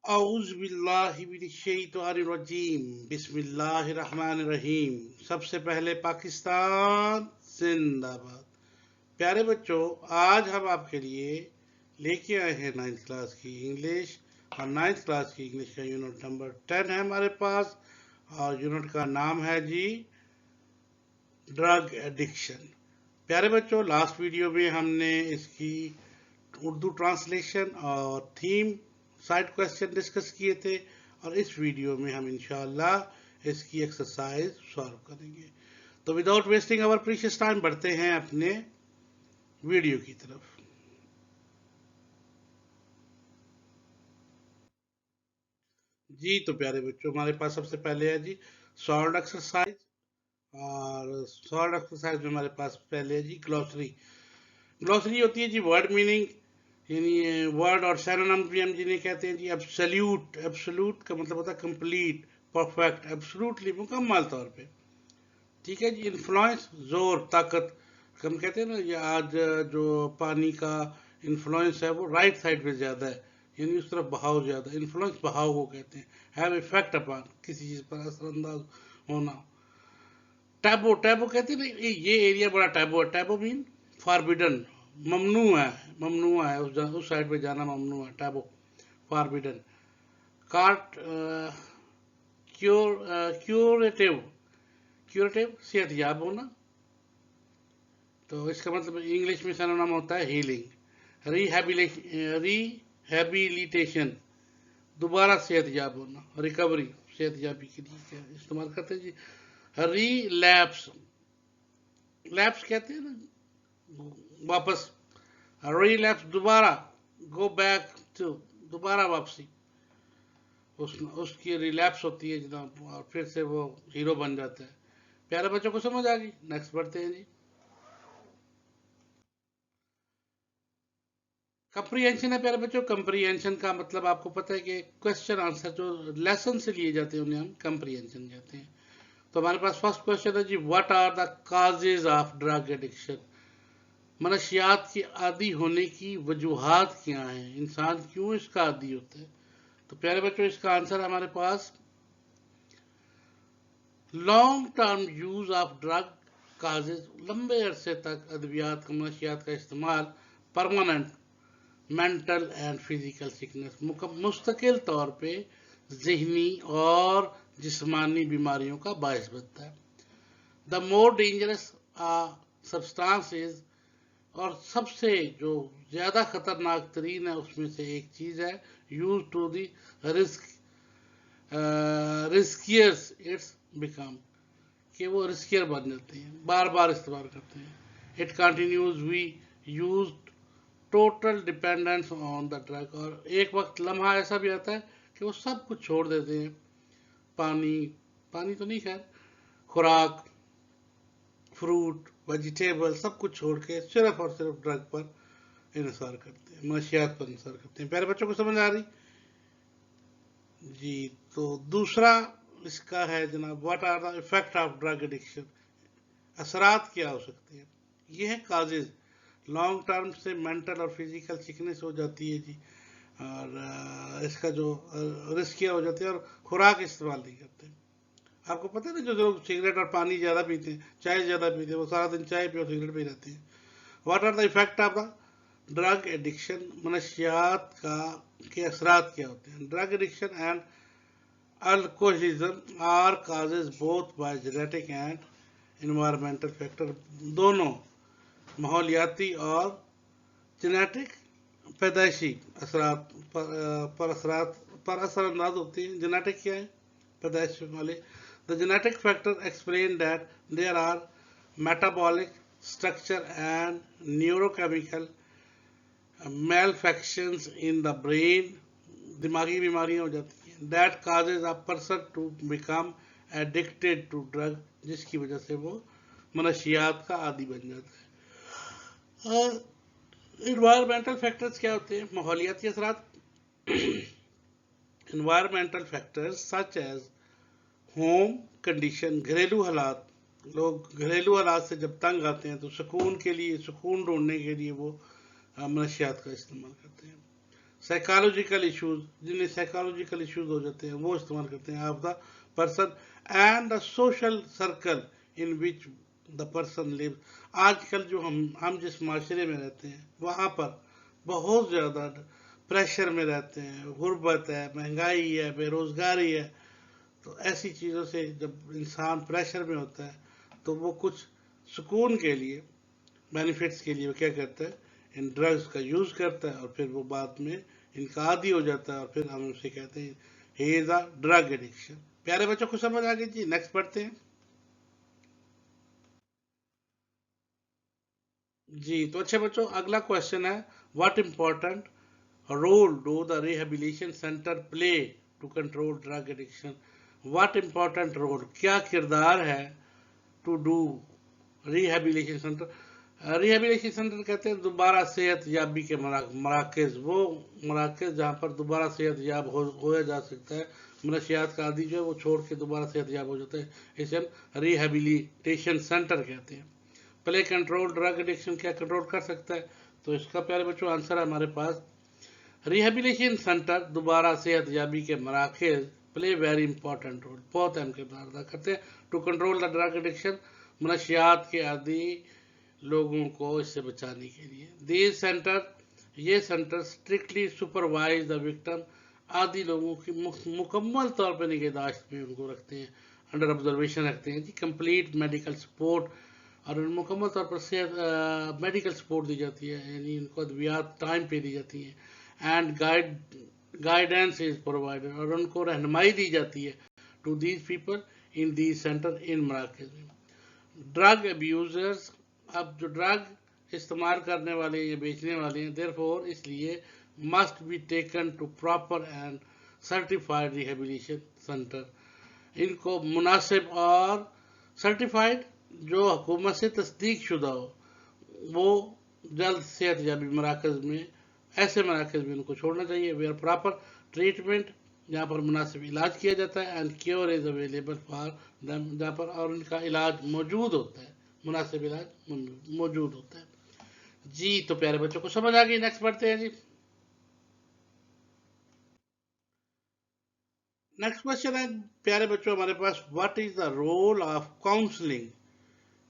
اعوذ باللہ من الشیطان الرجیم بسم اللہ الرحمن الرحیم سب سے پہلے پاکستان زندہ باد۔ پیارے بچوں، آج ہم آپ کے لیے لے کے آئے ہیں 9th کلاس کی انگلش، اور 9th کلاس کی انگلش کا یونٹ نمبر 10 ہے ہمارے پاس، اور یونٹ کا نام ہے جی ڈرگ ایڈکشن۔ پیارے بچوں، لاسٹ ویڈیو میں ہم نے اس کی اردو ٹرانسلیشن اور تھیم سائٹ کویسچن ڈسکس کیے تھے، اور اس ویڈیو میں ہم انشاءاللہ اس کی ایکسرسائز سالو کریں گے۔ تو وداؤٹ ویسٹنگ آور پریشیس ٹائم بڑھتے ہیں اپنے ویڈیو کی طرف۔ جی تو پیارے بچوں، ہمارے پاس سب سے پہلے ہے جی سالوڈ ایکسرسائز، اور سالوڈ ایکسرسائز میں ہمارے پاس پہلے ہے جی گلوسری۔ گلوسری ہوتی ہے جی ورڈ میننگ، یعنی ورڈ اور سینونیمز بھی ہم جنہیں کہتے ہیں جی ایبسلیوٹ۔ ایبسلیوٹ کا مطلب ہوتا ہے کمپلیٹ، پرفیکٹ، ایبسلیوٹلی مکمل طور پہ، ٹھیک ہے جی۔ انفلوئنس زور، طاقت، ہم کہتے ہیں نا یہ آج جو پانی کا انفلوئنس ہے وہ رائٹ سائڈ پہ زیادہ ہے، یعنی اس طرف بہاؤ زیادہ ہے، انفلوئنس بہاؤ کو کہتے ہیں، ہیو افیکٹ اپان، کسی چیز پر اثر انداز ہونا۔ ٹیبو، ٹیبو کہتے ہیں نا یہ ایریا بڑا ٹیبو ہے، ٹیبو مین فاربیڈن، ممنوع ہے، ممنوع ہے، اس سائڈ پہ جانا ممنوع ہے، taboo forbidden. Cart, curative, curative صحت یاب ہونا، تو اس کا مطلب انگلش میں سینونیم ہوتا ہے ہیلنگ۔ ریہیبلیٹیشن، دوبارہ صحت یاب ہونا، ریکوری، صحت یابی کے لیے کیا استعمال کرتے ہیں جی۔ ری لیپس، لیپس کہتے ہیں نا واپس، ری لیپس دوبارہ، گو بیک ٹو، دوبارہ واپسی، اس کی ریلیپس ہوتی ہے جناب، اور پھر سے وہ ہیرو بن جاتا ہے۔ پیارے بچوں کو سمجھ آ گئی؟ نیکسٹ بڑھتے ہیں جی۔ کمپریہنشن ہے پیارے بچوں۔ کمپریہنشن کا مطلب آپ کو پتہ ہے کہ کوشچن آنسر جو لیسن سے لیے جاتے ہیں انہیں ہم کمپریہنشن کہتے ہیں۔ تو ہمارے پاس فرسٹ کوشچن ہے جی، what are the causes of drug addiction? منشیات کے عادی ہونے کی وجوہات کیا ہیں؟ انسان کیوں اس کا عادی ہوتا ہے؟ تو پیارے بچوں، اس کا آنسر ہمارے پاس long term use of drug causes, لمبے عرصے تک ادویات منشیات کا استعمال، permanent mental and physical sickness, مستقل طور پہ ذہنی اور جسمانی بیماریوں کا باعث بنتا ہے۔ دا مور ڈینجرس سبسٹانسز، اور سب سے جو زیادہ خطرناک ترین ہے اس میں سے ایک چیز ہے use to the rescuers its become, کہ وہ رسکیئر بن جاتے ہیں، بار بار استعمال کرتے ہیں۔ It continues we use total dependence on the drug, اور ایک وقت لمحہ ایسا بھی آتا ہے کہ وہ سب کچھ چھوڑ دیتے ہیں، پانی، پانی تو نہیں خیر، خوراک، فروٹ، ویجیٹیبل، سب کچھ چھوڑ کے صرف اور صرف ڈرگ پر انحصار کرتے ہیں، منشیات پر انحصار کرتے ہیں۔ پیارے بچوں کو سمجھ آ رہی؟ جی تو دوسرا اس کا ہے جناب، what are the effect of drug addiction? اثرات کیا ہو سکتے ہیں؟ یہ ہے کازز، لانگ ٹرم سے مینٹل اور فزیکل سکنس ہو جاتی ہے جی، اور اس کا جو رسکیہ ہو جاتے ہیں، اور خوراک استعمال نہیں کرتے۔ آپ کو پتہ ہے نا جو لوگ سگریٹ اور پانی زیادہ پیتے ہیں، چائے زیادہ پیتے ہیں، وہ سارا دن چائے پی اور سگریٹ پی رہتے ہیں۔ What are the effect of the drug addiction? منشیات کے اثرات کیا ہوتے ہیں؟ Drug addiction and alcoholism are causes both by genetic and environmental factor, دونوں ماحولیاتی اور جینیٹک پیدائشی اثرات پر اثر انداز ہوتے ہیں۔ جینیٹک کیا ہے؟ پیدائش والے۔ The genetic factors explain that there are metabolic, structure and neurochemical malfunctions in the brain، دماغی بیماریاں ہو جاتی ہیں، that causes a person to become addicted to drug، جس کی وجہ سے وہ منشیات کا عادی بن جاتا ہے۔ اور environmental factors کیا ہوتے ہیں؟ ماحولیاتی اثرات۔ environmental factors such as home condition, گھریلو حالات، لوگ گھریلو حالات سے جب تنگ آتے ہیں تو سکون کے لیے، سکون ڈھونڈنے کے لیے وہ منشیات کا استعمال کرتے ہیں۔ साइकोलॉजिकल इश्यूज, जिन्हें साइकोलॉजिकल इश्यूज हो जाते हैं, वो इस्तेमाल करते हैं of the person and the social circle in which the person live. आजकल जो हम जिस माशरे में रहते हैं वहाँ पर बहुत ज़्यादा प्रेशर में रहते हैं, गुर्बत है, महंगाई है, बेरोज़गारी है। तो ऐसी चीज़ों से जब इंसान प्रेशर में होता है तो वो कुछ सुकून के लिए, बेनिफिट्स के लिए वो क्या करता है, इन ड्रग्स का यूज़ करता है और फिर वो बाद में इनका आदी हो जाता है और फिर हम उसे कहते हैं he is a drug addiction. प्यारे बच्चों को समझ आ गई जी, नेक्स्ट पढ़ते हैं। जी तो अच्छे बच्चों, अगला क्वेश्चन है, what important role do the rehabilitation centre play to control drug addiction. What important role, क्या किरदार है to do rehabilitation centre. Rehabilitation centre कहते हैं दोबारा सेहत याबी के मराकज़, वो मराकज़ जहाँ पर दोबारा सेहत याब होया जा सकता है। मनशियात का आदि जो है वो छोड़ के दोबारा सेहत याब हो जाता है, इसे हम रिहेबिलिटेशन सेंटर कहते हैं। प्ले कंट्रोल ड्रग एडिक्शन, क्या कंट्रोल कर सकता है, तो इसका प्यारे बच्चों आंसर है हमारे पास, रिहेबिलिटेशन सेंटर दोबारा सेहत याबी के मराकज़ प्ले वेरी इंपॉर्टेंट रोल, बहुत अहम किरदार अदा करते हैं to control the drug addiction, मनशियात के आदि लोगों को इससे बचाने के लिए। दीज सेंटर, ये centre strictly supervise the victim, आदि लोगों की मुकम्मल तौर पर निगहदाश्त में उनको रखते हैं, अंडर ऑब्जर्वेशन रखते हैं जी। कंप्लीट मेडिकल सपोर्ट, और मुकम्मल तौर पर सेहत मेडिकल सपोर्ट दी जाती है, यानी इनको अद्वियात टाइम पे दी जाती हैं। एंड गाइडेंस इज प्रोवाइडेड, और उनको रहनुमाई दी जाती है to these people in these centre in मराकज़ में। ड्रग अब्यूजर्स, अब जो ड्रग इस्तेमाल करने वाले या बेचने वाले हैं, देयरफॉर इसलिए must be taken to proper and certified rehabilitation centre, इनको मुनासिब और सर्टिफाइड जो हुकूमत से तस्दीक शुदा हो, वो जल्द सेहत याबी मराकज़ में, ऐसे मराकज़ में उनको छोड़ना चाहिए वेयर प्रॉपर ट्रीटमेंट, जहाँ पर मुनासिब इलाज किया जाता है, and cure is available for them, जहाँ पर और उनका इलाज मौजूद होता है, मुनासिब इलाज मौजूद होता है जी। तो प्यारे बच्चों को समझ आ गई, नेक्स्ट बढ़ते हैं जी। नेक्स्ट क्वेश्चन है प्यारे बच्चों हमारे पास, what is the role of counselling.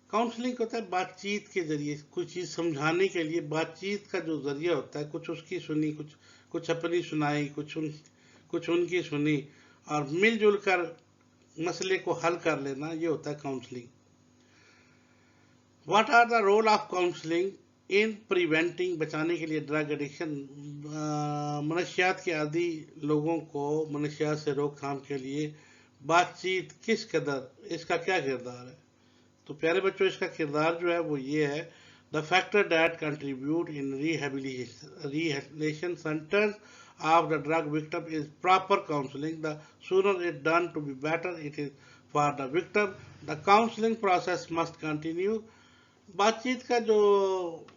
Counselling होता है बातचीत के जरिए, कुछ चीज़ समझाने के लिए बातचीत का जो जरिया होता है, कुछ उसकी सुनी, कुछ कुछ अपनी सुनाई, कुछ उनकी सुनी, और मिलजुल कर मसले को हल कर लेना, ये होता है counselling. What are the role of counselling in preventing, बचाने के लिए ड्रग एडिक्शन, मनशियात के आदि लोगों को मनशियात से रोकथाम के लिए बातचीत किस कदर, इसका क्या किरदार है। तो प्यारे बच्चों, इसका किरदार जो है वो ये है, the factor that contribute in rehabilitation centres of the drug victim is proper counseling. The sooner it done to be better it is for the victim. The counseling process must continue. बातचीत का जो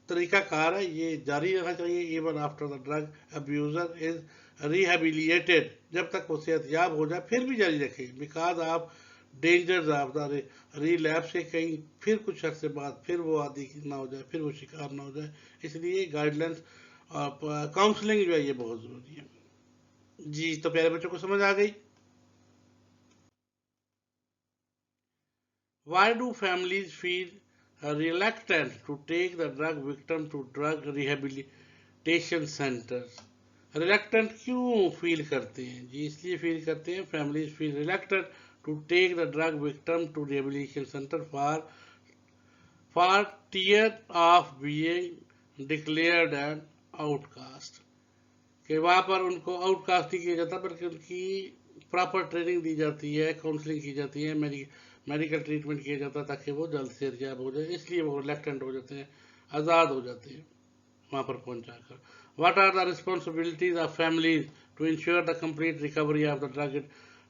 तरीकाकार है ये जारी रहना चाहिए, even after the drug abuser is रिहेबिलिटेड, जब तक वो सेहतयाब हो जाए फिर भी जारी रखें, because of dangers of the relapse के, कहीं फिर कुछ अर्से बाद फिर वो आदि ना हो जाए, फिर वो शिकार ना हो जाए, इसलिए गाइडलाइंस और काउंसलिंग जो है ये बहुत ज़रूरी है जी। तो प्यारे बच्चों को समझ आ गई। Why do families feel reluctant to take the drug victim to drug rehabilitation centers? Reluctant क्यों फील करते हैं जी, इसलिए फील करते हैं, families feel reluctant to take the drug victim to rehabilitation centre for fear of being declared and outcast, कि वहाँ पर उनको आउटकास्ट नहीं किया जाता बल्कि उनकी प्रॉपर ट्रेनिंग दी जाती है, काउंसलिंग की जाती है, मेडिकल ट्रीटमेंट किया जाता है ताकि वो जल्द से जल्द हो जाए, इसलिए वो रिलक्टेंट हो जाते हैं, आज़ाद हो जाते हैं वहाँ पर पहुँचाकर। What are the responsibilities of families to ensure the complete recovery of the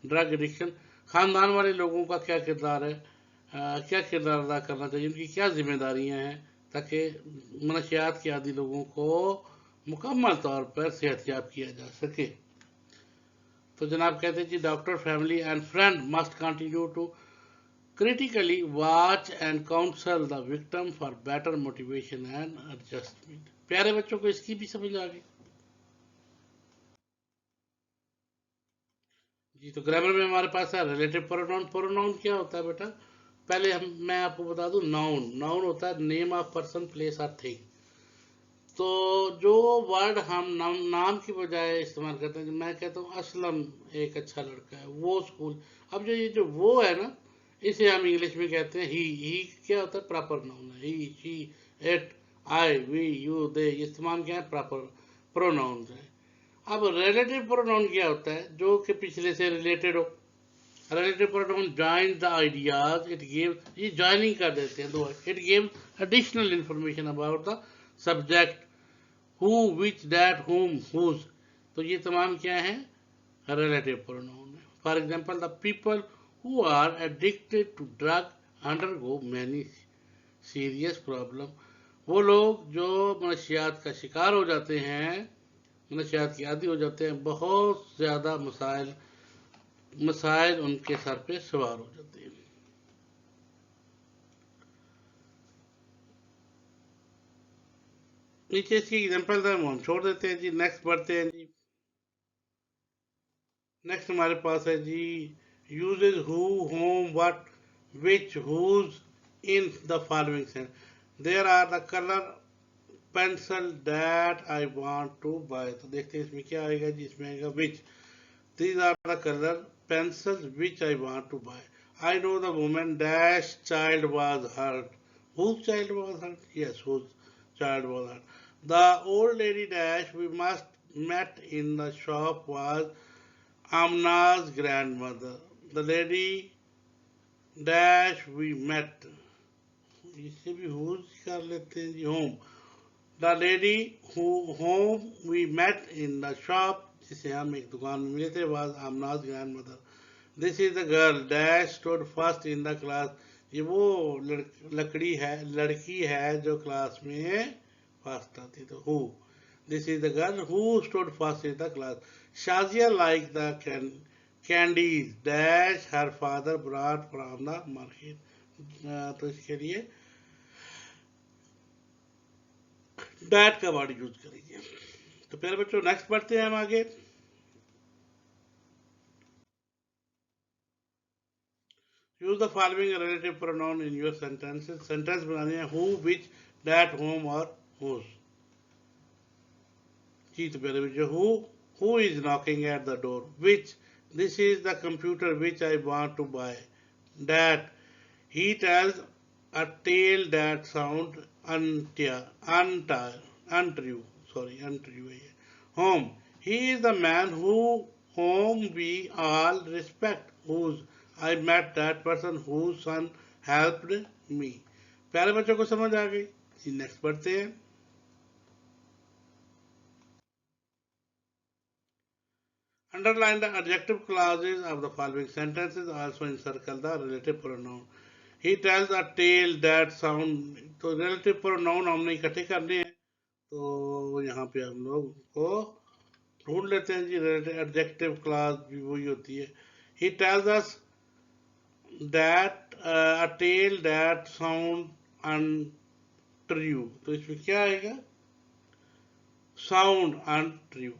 drug addiction, खानदान वाले लोगों का क्या किरदार है, क्या किरदार अदा करना चाहिए, उनकी क्या जिम्मेदारियाँ हैं ताकि मनशियात के आदि लोगों को मुकम्मल तौर पर सेहतयाब किया जा सके। तो जनाब कहते हैं जी, doctor, family and friend must continue to critically watch and counsel the victim for better motivation and adjustment। प्यारे बच्चों को इसकी भी समझ आ गई। जी, तो ग्रामर में हमारे पास है रिलेटिव प्रोनाउन। प्रोनाउन क्या होता है बेटा? पहले मैं आपको बता दूं, नाउन नाउन होता है नेम ऑफ पर्सन, प्लेस और थिंग। तो जो वर्ड हम नाम की बजाय इस्तेमाल करते हैं, मैं कहता हूँ असलम एक अच्छा लड़का है, वो स्कूल। अब जो ये जो वो है ना, इसे हम इंग्लिश में कहते हैं ही क्या होता है? प्रॉपर नाउन है। He, she, it, I, we, you, they, ये तमाम क्या है? प्रॉपर प्रोनाउन है। अब रिलेटिव प्रोनाउन क्या होता है? जो कि पिछले से रिलेटेड हो। Relative pronoun join the ideas, it give, ये जॉइनिंग कर देते हैं दो, it give additional information about the subject, who, which, that, whom, whose। तो ये तमाम क्या है? रिलेटिव प्रोनाउन है। For example, the people who are addicted to drug undergo many serious problem. वो लोग जो मनशियात का शिकार हो जाते हैं, मनशियात की आदी हो जाते हैं, बहुत ज़्यादा मसाइल मसाइल उनके सर पे सवार हो जाते हैं। नीचे इसकी एग्जाम्पल हम छोड़ देते हैं जी, नेक्स्ट बढ़ते हैं जी। नेक्स्ट हमारे पास है जी, uses who, whom, what, which, whose in the following sentence. There are the colour pencil that I want to buy. तो देखते हैं इसमें क्या आएगा जी, इसमें आएगा which. These are the colour pencils which I want to buy. I know the woman dash child was hurt. Whose child was hurt? Yes, whose child was hurt. The old lady dash we must met in the shop was Amna's grandmother. The lady dash we met, इसे भी whose कर लेते हैं जी, home। The lady whom we met in the shop, जिसे हम एक दुकान में मिले थे, was Amna's grandmother. This is the girl dash stood first in the class. ये वो लड़की है जो क्लास में फर्स्ट आती। तो who, this is the girl who stood first in the class. Shazia liked the candies dash her father brought from the market. तो इसके लिए that का वर्ड यूज करिए। तो प्यारे बच्चों, नेक्स्ट बढ़ते हैं हम आगे। Use the following relative pronoun in your sentences. Sentence बनाने हैं हु, विच, दैट, होम और हुज। जी, तो प्यारे बच्चों, who is knocking at the door. Which, this is the computer which I want to buy. That, he tells a tale that sound untrue. Sorry, untrue है ये। Home, he is the man whom we all respect. Whose, I met that person whose son helped me। प्यारे बच्चों को समझ आ गई जी, next पढ़ते हैं। Underline the adjective clauses of the following sentences. Also encircle the relative pronoun. He tells a tale that sound। तो relative pronoun हमने इकट्ठे करने हैं, तो यहाँ पे हम लोग को ढूंढ लेते हैं जी। relative adjective clause भी वही होती है। He tells us that a tale that sound untrue। तो इसमें क्या आएगा? Sound untrue।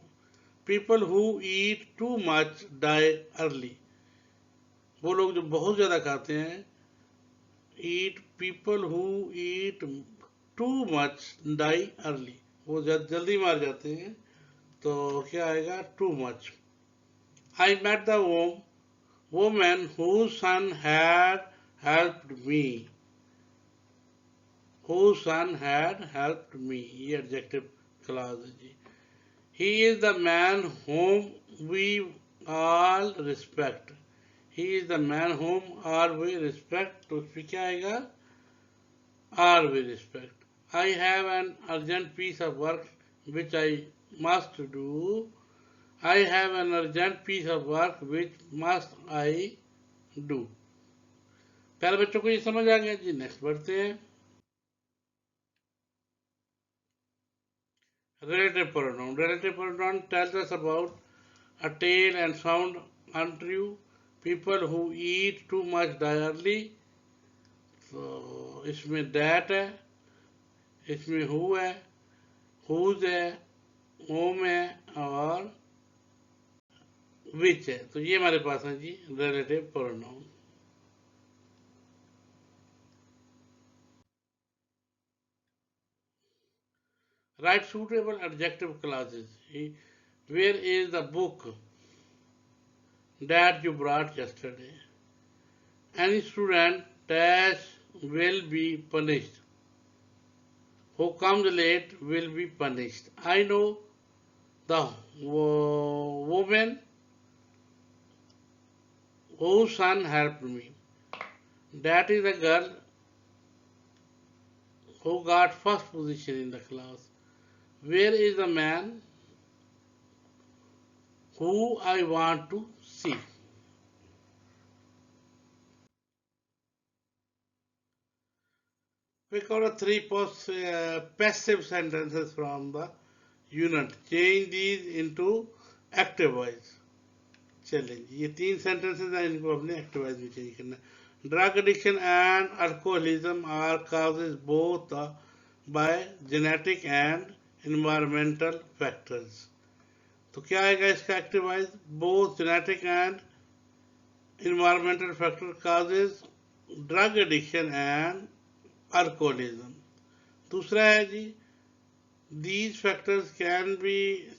People who eat too much die early। वो लोग जो बहुत ज़्यादा खाते हैं, eat, people who eat too much die early, वो जल्दी मार जाते हैं। तो क्या आएगा? too much। I met the woman whose son had helped me। whose son had helped me, ये adjective clause है जी। He is the man whom we all respect। He is the man whom all we respect। तो उसमें क्या आएगा? all we respect। I have an urgent piece of work which I must do। I have an urgent piece of work which must I do। प्यारे बच्चों को ये समझ आ गया जी, नेक्स्ट बढ़ते हैं। Relative pronoun। Relative pronoun tells us about a tale and sound untrue। People who eat too much die early। तो इसमें that है, इसमें who है, whose है, whom है और विच है, तो ये हमारे पास है जी relative pronoun. Write suitable adjective clauses. Where is the book that you brought yesterday? Any student dash will be punished. Who comes late will be punished. I know the woman whose son helped me. That is the girl who got first position in the class. Where is the man who I want to see? Pick out the three passive sentences from the unit. Change these into active voice. चलें, ये तीन sentences हैं, इनको अपने active voice में change करना है। Drug addiction and alcoholism are causes both by genetic and environmental factors. तो क्या आएगा इसका active voice? Both genetic and environmental factor causes drug addiction and alcoholism. दूसरा है जी, these factors can be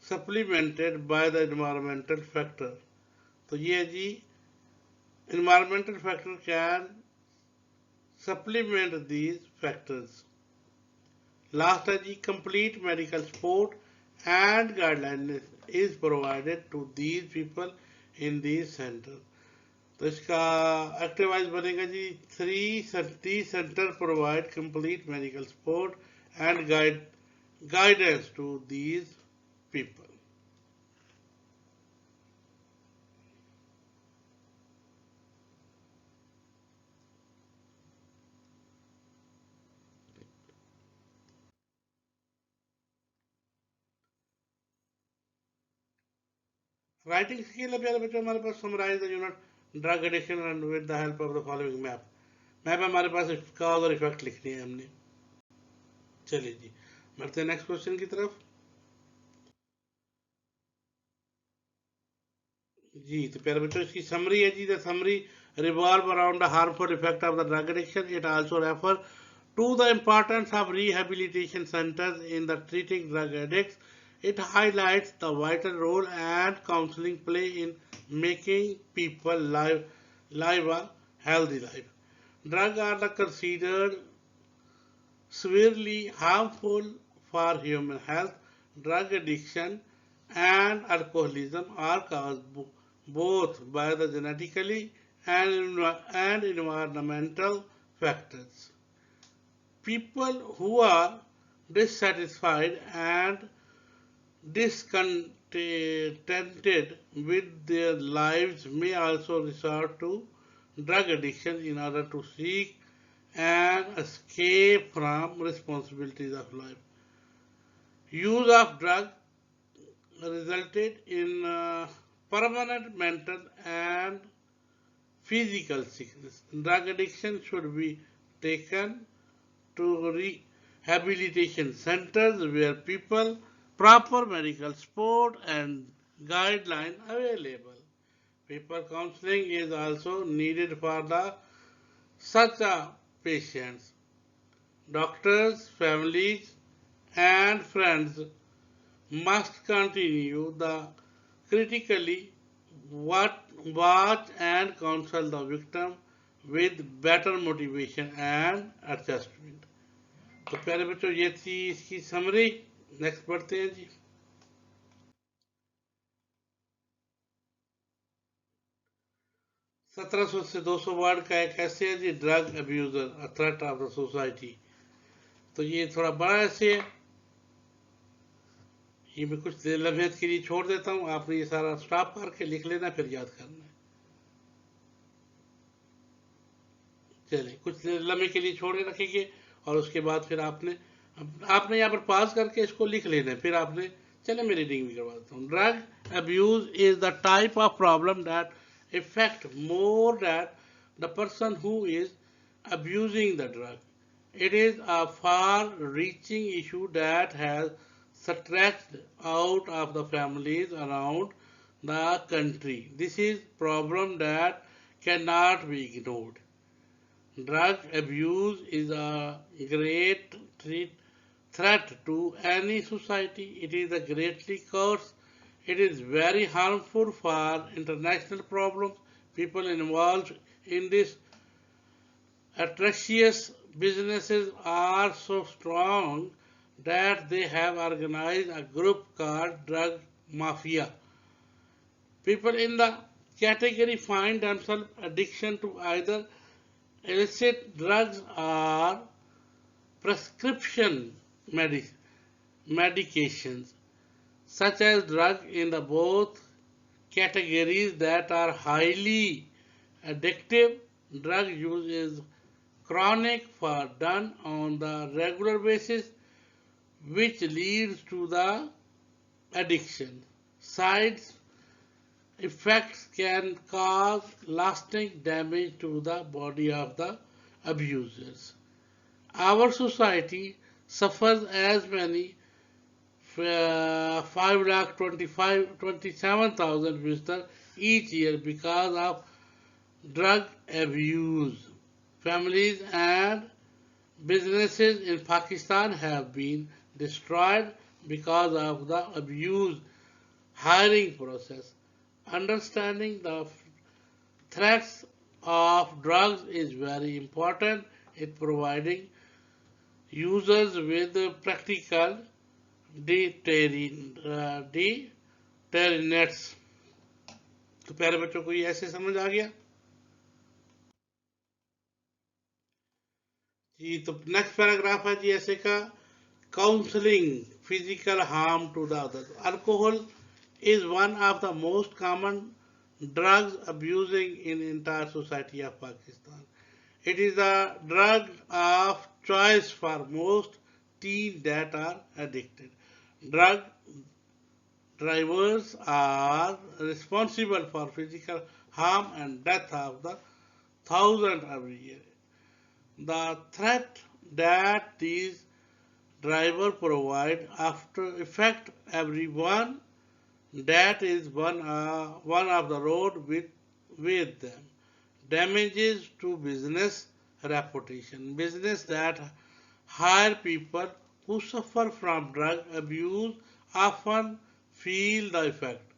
supplemented by the environmental factor. तो ये है जी, environmental factor can supplement these factors. Last है जी, complete medical support and guidelines is provided to these people in these centers. तो इसका active voice बनेगा जी, three centre provide complete medical support and guidance to these people. Writing skill है प्यारे बच्चों, हमारे पास summarise the unit drug addiction and with the help of the following map. Map हमारे पास कॉज और इफेक्ट लिखनी है हमने। चलिए जी, बढ़ते हैं नेक्स्ट क्वेश्चन की तरफ। जी तो प्यारे बच्चों, इसकी समरी है जी, the summary revolve around the harmful effect of the drug addiction. It also refers to the importance of rehabilitation centers in the treating drug addicts. It highlights the vital role and counseling play in making people live a healthy life. Drugs are considered severely harmful for human health. Drug addiction and alcoholism are caused both by the genetically and environmental factors. People who are dissatisfied and discontented with their lives may also resort to drug addiction in order to seek and escape from responsibilities of life. Use of drugs resulted in permanent mental and physical sickness. Drug addiction should be taken to rehabilitation centers where people proper medical support and guideline available. People counseling is also needed for the such patients. Doctors, families, and friends must continue the critically watch and counsel the victim with better motivation and adjustment. तो प्यारे बच्चों, ये थी इसकी summary. Next पढ़ते हैं जी। 1700 से 200 word का एक ऐसे है जी, drug abuser a threat of the society. तो ये थोड़ा बड़ा ऐसे है, ये मैं कुछ देर लम्हे के लिए छोड़ देता हूँ, आपने ये सारा स्टॉप करके लिख लेना, फिर याद करना है। चलिए, कुछ लम्हे के लिए छोड़ के रखेंगे और उसके बाद फिर आपने यहाँ पर पास करके इसको लिख लेना है, फिर आपने, चले मैं रीडिंग भी करवा देता हूँ। Drug abuse is the type of problem that affect more than the person who is abusing the drug. It is a far-reaching issue that has stretched out of the families around the country. This is problem that cannot be ignored. Drug abuse is a great threat to any society. It is a greatly curse. It is very harmful for international problems. People involved in this atrocious businesses are so strong that they have organized a group called drug mafia. People in the category find themselves addiction to either illicit drugs or prescription medications, such as drugs in the both categories that are highly addictive. Drug use is chronic for done on the regular basis, which leads to the addiction. Side effects can cause lasting damage to the body of the abusers. Our society suffers as many 5,27,000 visitors each year because of drug abuse. Families and businesses in Pakistan have been destroyed because of the abuse hiring process. Understanding the threats of drugs is very important in providing users with practical deterrents. तो प्यारे बच्चों को ये ऐसे समझ आ गया जी। तो next paragraph है जी ऐसे का counselling physical harm to the others. Alcohol is one of the most common drugs abusing in entire society of Pakistan. It is a drug of choice for most teens that are addicted. Drug drivers are responsible for physical harm and death of the thousands every year. The threat that these drivers provide after affect everyone that is one of the road with them. Damages to business reputation. Business that hire people who suffer from drug abuse often feel the effect,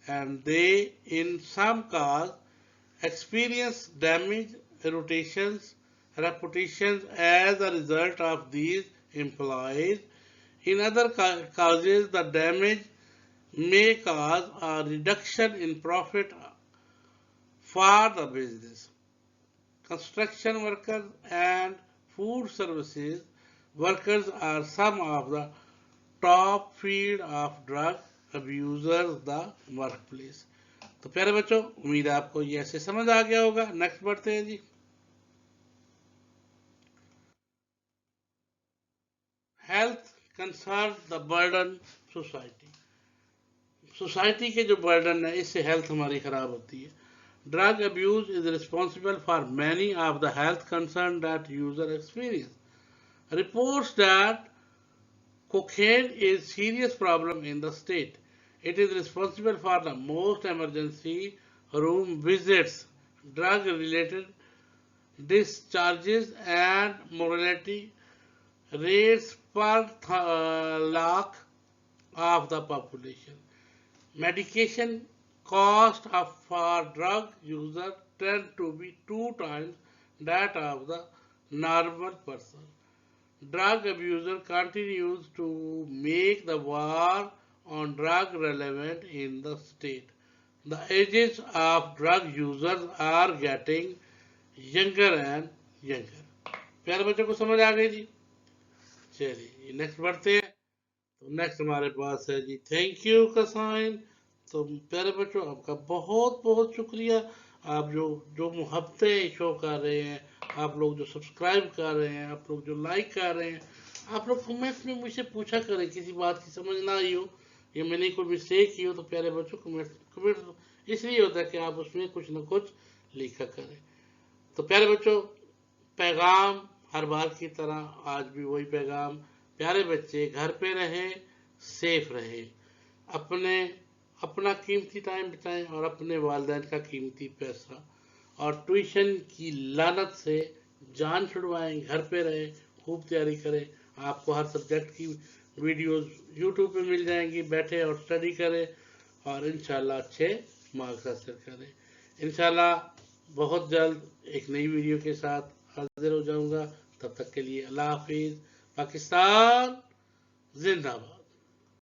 and they in some cases experience damage, reputations as a result of these employees. In other causes, the damage may cause a reduction in profit for the business. Construction workers and food services workers are some of the top field of drug abusers the workplace. तो प्यारे बच्चों, उम्मीद है आपको ये ऐसे समझ आ गया होगा. नेक्स्ट बढ़ते हैं जी. Health concern the burden society. Society के जो बर्डन है इससे हेल्थ हमारी खराब होती है. Drug abuse is responsible for many of the health concern that user experience. Reports that cocaine is serious problem in the state. It is responsible for the most emergency room visits, drug related discharges and mortality rates per lakh of the population. Medication cost for drug user tend to be 2 times that of the normal person. Drug abuser continues to make the war on drug relevant in the state. The ages of drug users are getting younger and younger. प्यारे बच्चों को समझ आ गई जी. चलिए next बढ़ते हैं. तो next हमारे पास है जी थैंक यू का साइन. तो प्यारे बच्चों आपका बहुत बहुत शुक्रिया. आप जो मुहब्बतें शो कर रहे हैं, आप लोग जो सब्सक्राइब कर रहे हैं, आप लोग जो लाइक कर रहे हैं, आप लोग कमेंट्स में मुझसे पूछा करें किसी बात की समझ ना आई हो या मैंने कोई मिस्टेक की हो. तो प्यारे बच्चों कमेंट इसलिए होता है कि आप उसमें कुछ ना कुछ लिखा करें. तो प्यारे बच्चों पैगाम हर बार की तरह आज भी वही पैगाम. प्यारे बच्चे घर पे रहें, सेफ रहें, अपने اپنا قیمتی ٹائم بتائیں اور اپنے والدین کا قیمتی پیسہ، اور ٹیوشن کی لعنت سے جان چھڑوائیں، گھر پہ رہیں، خوب تیاری کریں. آپ کو ہر سبجیکٹ کی ویڈیوز یوٹیوب پہ مل جائیں گی، بیٹھے اور اسٹڈی کریں اور انشاءاللہ اچھے مارکس حاصل کریں. انشاءاللہ بہت جلد ایک نئی ویڈیو کے ساتھ حاضر ہو جاؤں گا. تب تک کے لیے اللہ حافظ. پاکستان زندہ باد.